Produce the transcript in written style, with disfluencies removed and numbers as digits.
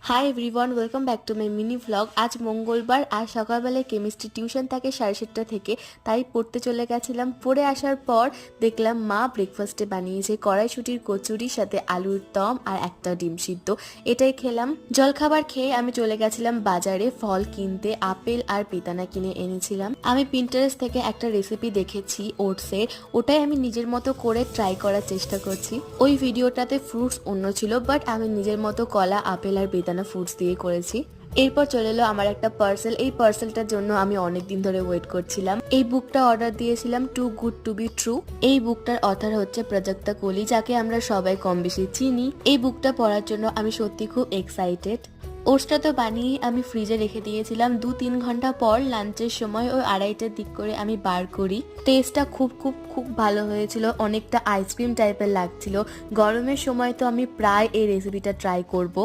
Hi everyone, welcome back to my mini vlog. আজ মঙ্গলবার আর সকালবেলায় কেমিস্ট্রি টিউশন থাকে 7:30 থেকে, তাই পড়তে চলে গেছিলাম। পড়ে আসার পর দেখলাম মা ব্রেকফাস্টে বানিয়েছে কড়াইশুঁটির কচুরির সাথে আলুর দম আর একটা ডিম সিদ্ধ। এটাই খেলাম। জলখাবার খেয়ে আমি চলে গেছিলাম বাজারে ফল কিনতে। আপেল আর বেদানা কিনে এনেছিলাম। আমি পিন্টারেস্ট থেকে একটা রেসিপি দেখেছি ওটসের, ওটাই আমি নিজের মতো করে ট্রাই করার চেষ্টা করছি। ওই ভিডিওটাতে ফ্রুটস অন্য ছিল, বাট আমি নিজের মতো কলা, আপেল আর বেদানা ফ্রুটস দিয়ে করেছি। এরপর চলে এলো আমার একটা পার্সেল। এই পার্সেলটার জন্য আমি অনেকদিন ধরে ওয়েট করছিলাম। এই বুকটা অর্ডার দিয়েছিলাম, too good to be true. এই বুকটার অথর হচ্ছে প্রাজক্তা কোলি, যাকে আমরা সবাই কম বেশি চিনি। এই বুকটা পড়ার জন্য আমি সত্যি খুব এক্সাইটেড। ওটসটা তো বানিয়ে আমি ফ্রিজে রেখে দিয়েছিলাম। 2-3 ঘন্টা পর লাঞ্চের সময় ওই 2:30টার দিক করে আমি বার করি। টেস্টটা খুব খুব খুব ভালো হয়েছিল, অনেকটা আইসক্রিম টাইপের লাগছিল। গরমের সময় তো আমি প্রায় এই রেসিপিটা ট্রাই করব।